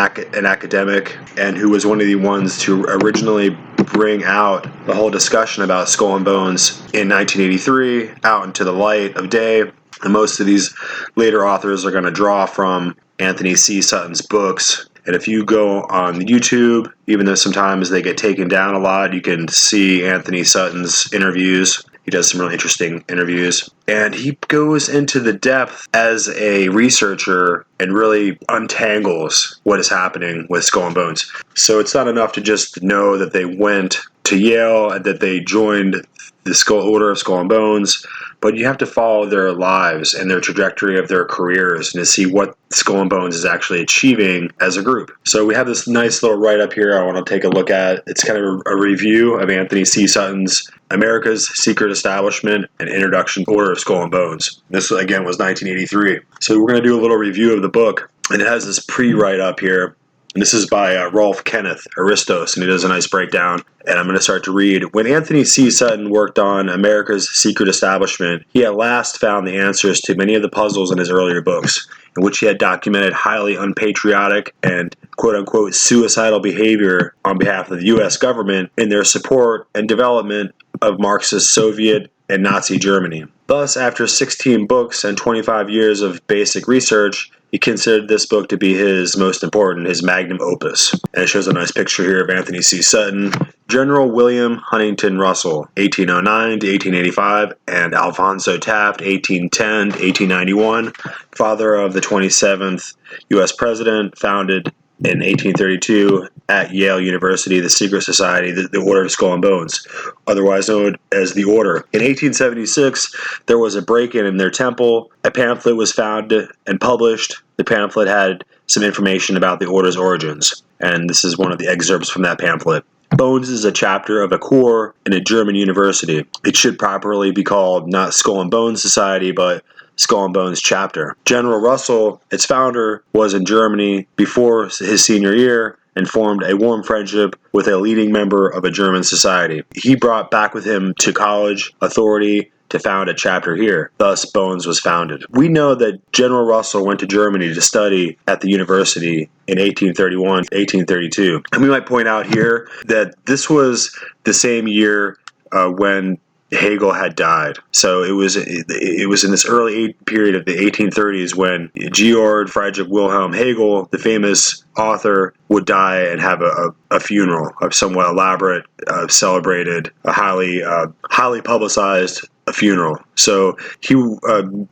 academic, and who was one of the ones to originally bring out the whole discussion about Skull and Bones in 1983 out into the light of day. And most of these later authors are going to draw from Anthony C. Sutton's books. And if you go on YouTube, even though sometimes they get taken down a lot, you can see Anthony Sutton's interviews. He does some really interesting interviews. And he goes into the depth as a researcher and really untangles what is happening with Skull and Bones. So it's not enough to just know that they went to Yale and that they joined the Order of Skull and Bones, but you have to follow their lives and their trajectory of their careers and to see what Skull and Bones is actually achieving as a group. So we have this nice little write-up here I want to take a look at. It's kind of a review of Anthony C. Sutton's America's Secret Establishment and Introduction to Order of Skull and Bones. This, again, was 1983. So we're going to do a little review of the book, and it has this pre-write-up here. And this is by Rolf Kenneth Aristos, and he does a nice breakdown. And I'm going to start to read. When Anthony C. Sutton worked on America's Secret Establishment, he at last found the answers to many of the puzzles in his earlier books, in which he had documented highly unpatriotic and quote-unquote suicidal behavior on behalf of the U.S. government in their support and development of Marxist Soviet and Nazi Germany. Thus, after 16 books and 25 years of basic research, he considered this book to be his most important, his magnum opus. And it shows a nice picture here of Anthony C. Sutton, General William Huntington Russell, 1809 to 1885, and Alphonso Taft, 1810 to 1891, father of the 27th U.S. president, founded in 1832 at Yale University, the secret society, the Order of Skull and Bones, otherwise known as the Order. In 1876, there was a break-in in their temple. A pamphlet was found and published. The pamphlet had some information about the Order's origins, and this is one of the excerpts from that pamphlet. Bones is a chapter of a corps in a German university. It should properly be called not Skull and Bones Society, but Skull and Bones Chapter. General Russell, its founder, was in Germany before his senior year and formed a warm friendship with a leading member of a German society. He brought back with him to college authority to found a chapter here. Thus, Bones was founded. We know that General Russell went to Germany to study at the university in 1831, 1832. And we might point out here that this was the same year when Hegel had died. So it was in this early period of the 1830s when Georg Friedrich Wilhelm Hegel, the famous author, would die and have a funeral, a somewhat elaborate, celebrated, a highly publicized funeral. So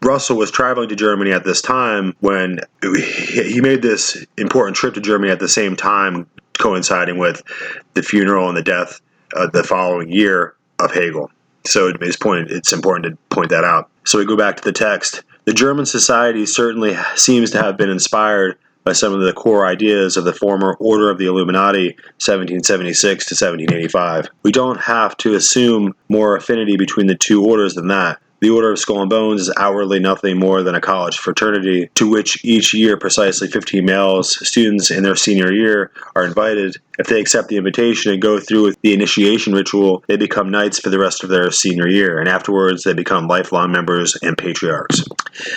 Russell was traveling to Germany at this time when he made this important trip to Germany at the same time, coinciding with the funeral and the death the following year of Hegel. So it's important to point that out. So we go back to the text. The German society certainly seems to have been inspired by some of the core ideas of the former Order of the Illuminati, 1776 to 1785. We don't have to assume more affinity between the two orders than that. The Order of Skull and Bones is outwardly nothing more than a college fraternity to which each year precisely 15 males, students in their senior year, are invited. If they accept the invitation and go through with the initiation ritual, they become knights for the rest of their senior year, and afterwards they become lifelong members and patriarchs.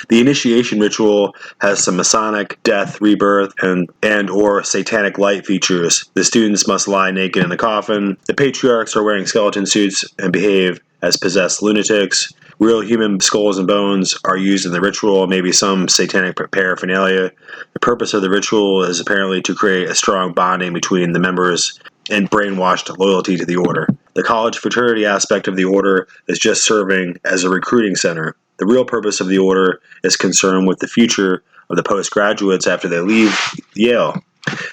The initiation ritual has some Masonic death, rebirth, and or satanic light features. The students must lie naked in the coffin. The patriarchs are wearing skeleton suits and behave as possessed lunatics. Real human skulls and bones are used in the ritual, maybe some satanic paraphernalia. The purpose of the ritual is apparently to create a strong bonding between the members and brainwashed loyalty to the order. The college fraternity aspect of the order is just serving as a recruiting center. The real purpose of the order is concerned with the future of the postgraduates after they leave Yale.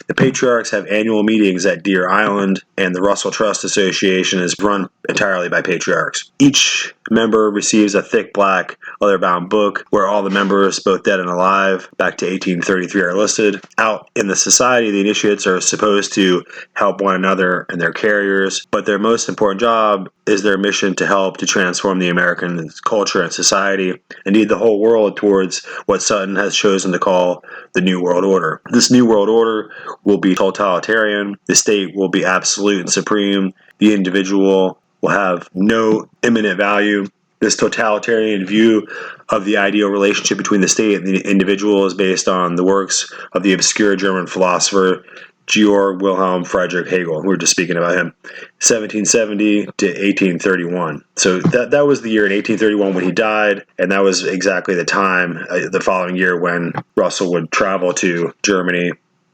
The patriarchs have annual meetings at Deer Island, and the Russell Trust Association is run entirely by patriarchs. Each member receives a thick black leather-bound book where all the members, both dead and alive, back to 1833, are listed. Out in the society, the initiates are supposed to help one another and their carriers, but their most important job is their mission to help to transform the American culture and society, indeed the whole world, towards what Sutton has chosen to call the New World Order. This New World Order will be totalitarian, the state will be absolute and supreme, the individual will have no imminent value. This totalitarian view of the ideal relationship between the state and the individual is based on the works of the obscure German philosopher Georg Wilhelm Friedrich Hegel. We were just speaking about him. 1770 to 1831. So that was the year in 1831 when he died, and that was exactly the time, the following year, when Russell would travel to Germany,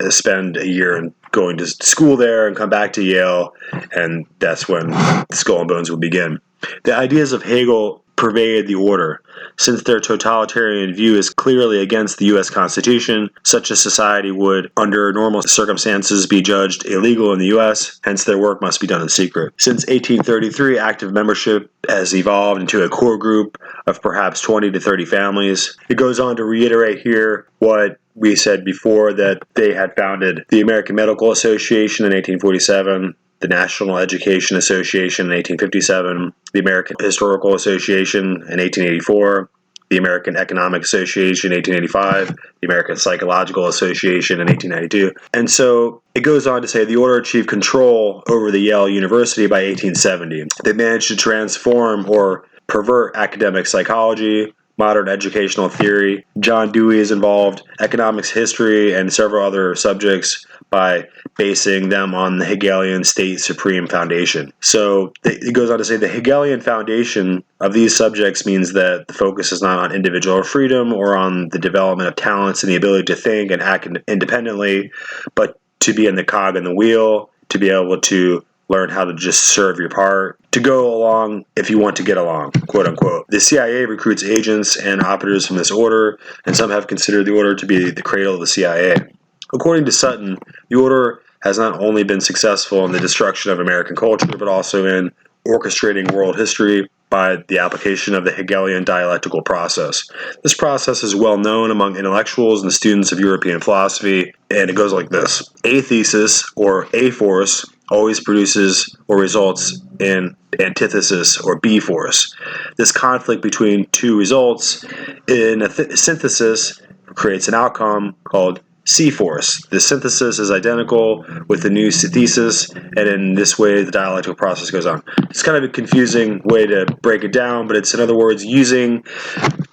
spend a year going to school there and come back to Yale, and that's when Skull and Bones would begin. The ideas of Hegel pervade the order. Since their totalitarian view is clearly against the U.S. Constitution, such a society would, under normal circumstances, be judged illegal in the U.S., hence their work must be done in secret. Since 1833, active membership has evolved into a core group of perhaps 20 to 30 families. It goes on to reiterate here what we said before, that they had founded the American Medical Association in 1847, the National Education Association in 1857, the American Historical Association in 1884, the American Economic Association in 1885, the American Psychological Association in 1892. And so it goes on to say the order achieved control over the Yale University by 1870. They managed to transform or pervert academic psychology, modern educational theory. John Dewey is involved, economics, history, and several other subjects, by basing them on the Hegelian state supreme foundation. So it goes on to say the Hegelian foundation of these subjects means that the focus is not on individual freedom or on the development of talents and the ability to think and act independently, but to be in the cog in the wheel, to be able to learn how to just serve your part, to go along if you want to get along, quote unquote. The CIA recruits agents and operatives from this order, and some have considered the order to be the cradle of the CIA. According to Sutton, the order has not only been successful in the destruction of American culture, but also in orchestrating world history by the application of the Hegelian dialectical process. This process is well known among intellectuals and students of European philosophy, and it goes like this. A thesis, or A force, always produces or results in antithesis, or B force. This conflict between two results in a synthesis creates an outcome called C force. The synthesis is identical with the new thesis, and in this way the dialectical process goes on. It's kind of a confusing way to break it down, but it's, in other words, using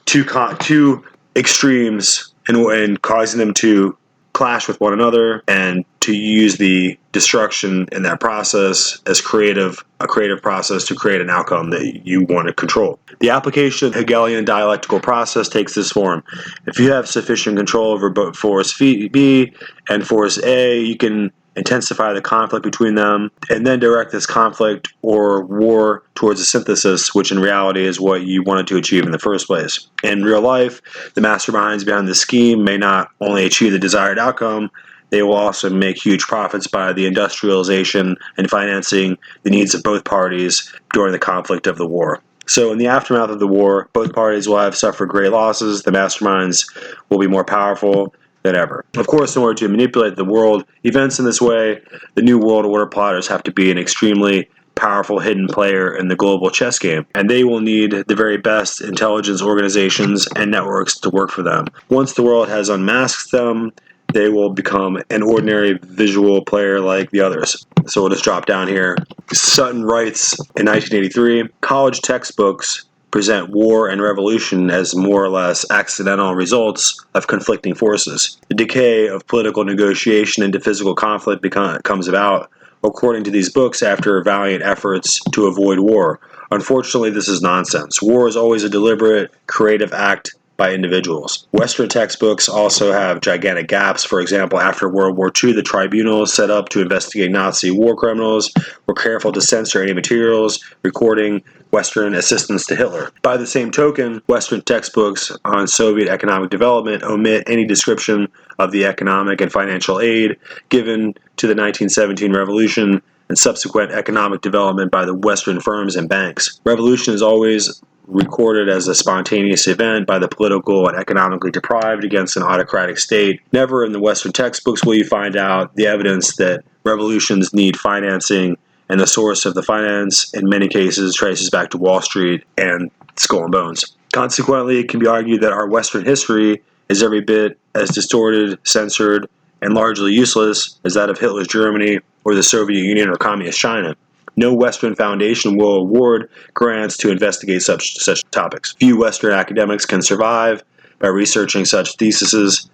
two extremes and causing them to clash with one another, and to use the destruction in that process as a creative process to create an outcome that you want to control. The application of the Hegelian dialectical process takes this form. If you have sufficient control over both force B and force A, you can intensify the conflict between them, and then direct this conflict or war towards a synthesis, which in reality is what you wanted to achieve in the first place. In real life, the masterminds behind the scheme may not only achieve the desired outcome, they will also make huge profits by the industrialization and financing the needs of both parties during the conflict of the war. So in the aftermath of the war, both parties will have suffered great losses. The masterminds will be more powerful than ever. Of course, in order to manipulate the world events in this way, the New World Order plotters have to be an extremely powerful hidden player in the global chess game, and they will need the very best intelligence organizations and networks to work for them. Once the world has unmasked them, they will become an ordinary visual player like the others. So we'll just drop down here. Sutton writes in 1983, college textbooks present war and revolution as more or less accidental results of conflicting forces. The decay of political negotiation into physical conflict comes about, according to these books, after valiant efforts to avoid war. Unfortunately, this is nonsense. War is always a deliberate, creative act by individuals. Western textbooks also have gigantic gaps. For example, after World War II, the tribunals set up to investigate Nazi war criminals were careful to censor any materials recording Western assistance to Hitler. By the same token, Western textbooks on Soviet economic development omit any description of the economic and financial aid given to the 1917 revolution and subsequent economic development by the Western firms and banks. Revolution is always recorded as a spontaneous event by the political and economically deprived against an autocratic state. Never in the Western textbooks will you find out the evidence that revolutions need financing, and the source of the finance in many cases traces back to Wall Street and Skull and Bones. Consequently, it can be argued that our Western history is every bit as distorted, censored, and largely useless as that of Hitler's Germany or the Soviet Union or Communist China. No Western foundation will award grants to investigate such topics. Few Western academics can survive by researching such theses,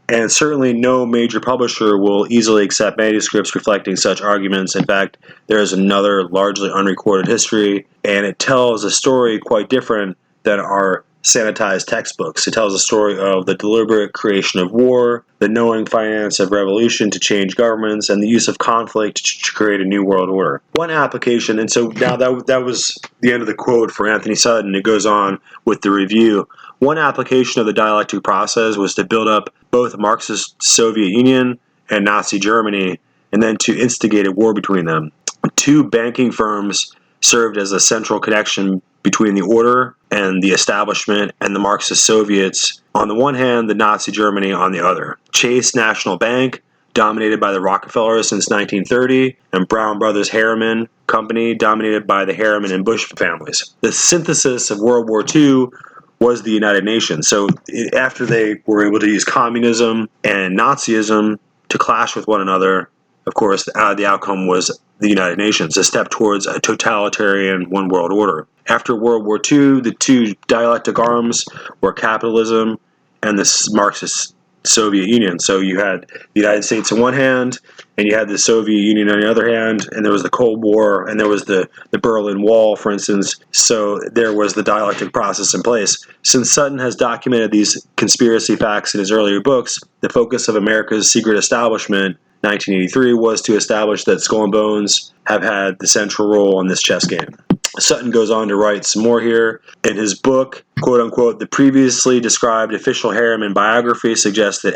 and certainly no major publisher will easily accept manuscripts reflecting such arguments. In fact, there is another largely unrecorded history, and it tells a story quite different than our sanitized textbooks. It tells a story of the deliberate creation of war, the knowing finance of revolution to change governments, and the use of conflict to create a new world order. One application, and so now that was the end of the quote for Anthony Sutton. It goes on with the review. One application of the dialectic process was to build up both Marxist Soviet Union and Nazi Germany, and then to instigate a war between them. Two banking firms served as a central connection between the order and the establishment and the Marxist Soviets on the one hand, the Nazi Germany on the other. Chase National Bank, dominated by the Rockefellers since 1930, and Brown Brothers Harriman Company, dominated by the Harriman and Bush families. The synthesis of World War II was the United Nations. So after they were able to use communism and Nazism to clash with one another, of course, the outcome was the United Nations, a step towards a totalitarian one world order. After World War II, the two dialectic arms were capitalism and the Marxist Soviet Union. So you had the United States on one hand, and you had the Soviet Union on the other hand, and there was the Cold War, and there was the Berlin Wall, for instance. So there was the dialectic process in place. Since Sutton has documented these conspiracy facts in his earlier books, the focus of America's secret establishment, 1983, was to establish that Skull and Bones have had the central role in this chess game. Sutton goes on to write some more here. In his book, quote-unquote, the previously described official Harriman biography suggests that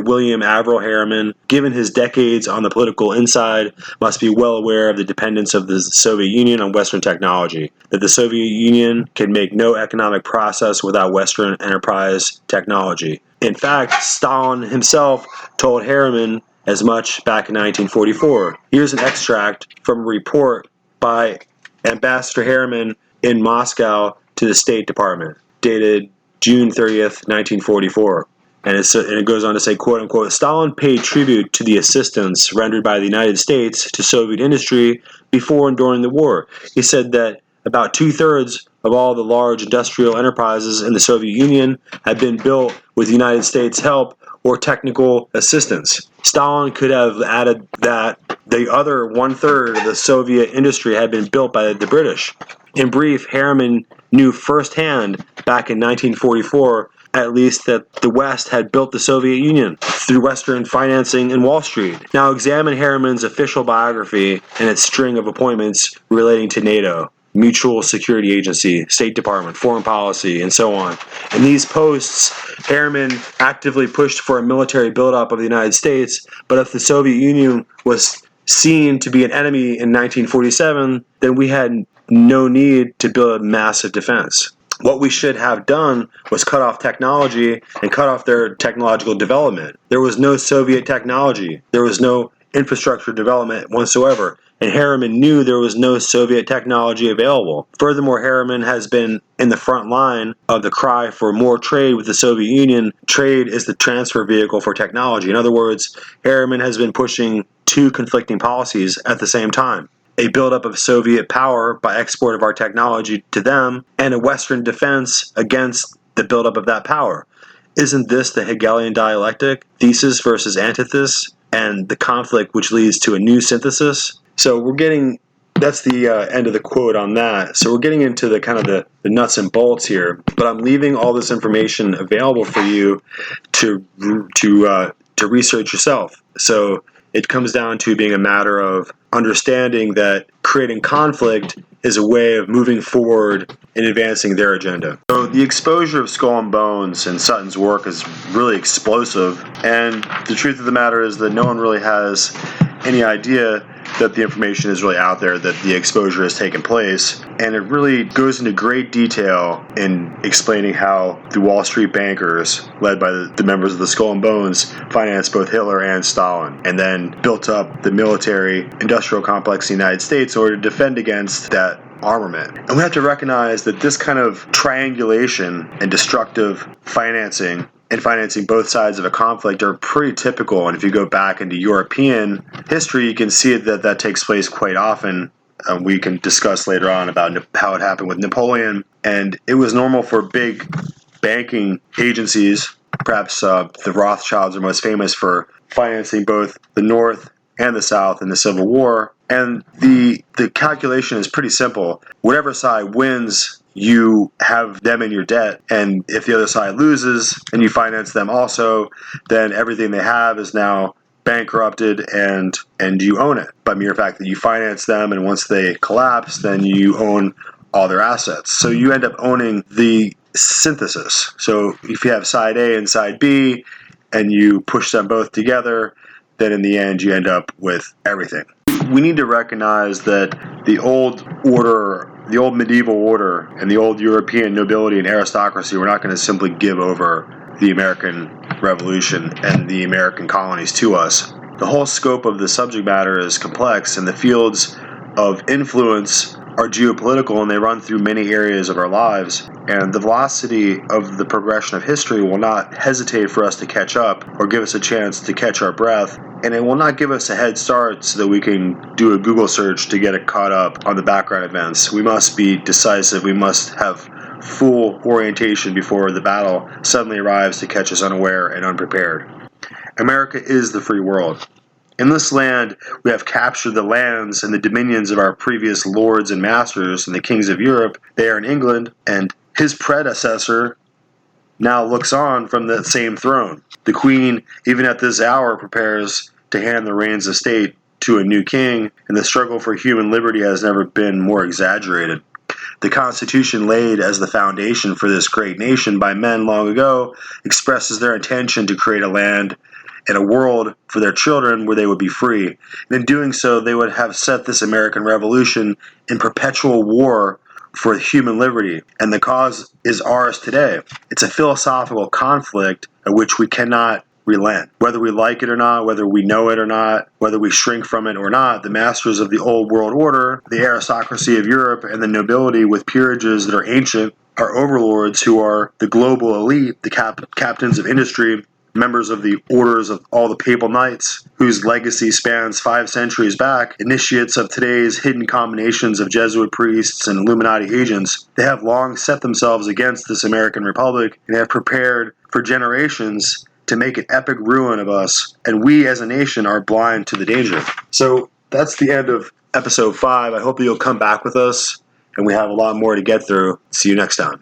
William Averell Harriman, given his decades on the political inside, must be well aware of the dependence of the Soviet Union on Western technology, that the Soviet Union can make no economic process without Western enterprise technology. In fact, Stalin himself told Harriman as much back in 1944. Here's an extract from a report by Ambassador Harriman in Moscow to the State Department, dated June 30th, 1944. And it goes on to say, quote-unquote, Stalin paid tribute to the assistance rendered by the United States to Soviet industry before and during the war. He said that about two-thirds of all the large industrial enterprises in the Soviet Union had been built with the United States' help or technical assistance. Stalin could have added that the other one-third of the Soviet industry had been built by the British. In brief, Harriman knew firsthand back in 1944 at least that the West had built the Soviet Union through Western financing and Wall Street. Now examine Harriman's official biography and its string of appointments relating to NATO. Mutual Security Agency, State Department, Foreign Policy, and so on. In these posts, Harriman actively pushed for a military buildup of the United States, but if the Soviet Union was seen to be an enemy in 1947, then we had no need to build a massive defense. What we should have done was cut off technology and cut off their technological development. There was no Soviet technology. There was no infrastructure development whatsoever. And Harriman knew there was no Soviet technology available. Furthermore, Harriman has been in the front line of the cry for more trade with the Soviet Union. Trade is the transfer vehicle for technology. In other words, Harriman has been pushing two conflicting policies at the same time: a buildup of Soviet power by export of our technology to them, and a Western defense against the buildup of that power. Isn't this the Hegelian dialectic, thesis versus antithesis, and the conflict which leads to a new synthesis? So that's the end of the quote on that. So we're getting into the kind of the nuts and bolts here, but I'm leaving all this information available for you to research yourself. So it comes down to being a matter of understanding that creating conflict is a way of moving forward and advancing their agenda. So the exposure of Skull and Bones in Sutton's work is really explosive, and the truth of the matter is that no one really has any idea that the information is really out there, that the exposure has taken place. And it really goes into great detail in explaining how the Wall Street bankers, led by the members of the Skull and Bones, financed both Hitler and Stalin, and then built up the military industrial complex in the United States in order to defend against that armament. And we have to recognize that this kind of triangulation and destructive financing and financing both sides of a conflict are pretty typical. And if you go back into European history, you can see that takes place quite often. We can discuss later on about how it happened with Napoleon. And it was normal for big banking agencies, perhaps the Rothschilds are most famous for financing both the North and the South in the Civil War. And the calculation is pretty simple. Whatever side wins, you have them in your debt, and if the other side loses and you finance them also, then everything they have is now bankrupted and you own it by mere fact that you finance them, and once they collapse, then you own all their assets. So you end up owning the synthesis. So if you have side A and side B and you push them both together, then in the end you end up with everything. We need to recognize that the old order, the old medieval order, and the old European nobility and aristocracy were not going to simply give over the American Revolution and the American colonies to us. The whole scope of the subject matter is complex, and the fields of influence are geopolitical, and they run through many areas of our lives. And the velocity of the progression of history will not hesitate for us to catch up or give us a chance to catch our breath. And it will not give us a head start so that we can do a Google search to get it caught up on the background events. We must be decisive. We must have full orientation before the battle suddenly arrives to catch us unaware and unprepared. America is the free world. In this land, we have captured the lands and the dominions of our previous lords and masters and the kings of Europe. They are in England, and his predecessor now looks on from that same throne. The Queen, even at this hour, prepares to hand the reins of state to a new king, and the struggle for human liberty has never been more exaggerated. The Constitution laid as the foundation for this great nation by men long ago expresses their intention to create a land and a world for their children where they would be free. And in doing so, they would have set this American Revolution in perpetual war for human liberty. And the cause is ours today. It's a philosophical conflict at which we cannot relent. Whether we like it or not, whether we know it or not, whether we shrink from it or not, the masters of the old world order, the aristocracy of Europe, and the nobility with peerages that are ancient, our overlords who are the global elite, the captains of industry, members of the orders of all the papal knights, whose legacy spans 5 centuries back, initiates of today's hidden combinations of Jesuit priests and Illuminati agents. They have long set themselves against this American Republic and have prepared for generations to make an epic ruin of us, and we as a nation are blind to the danger. So that's the end of episode 5. I hope that you'll come back with us, and we have a lot more to get through. See you next time.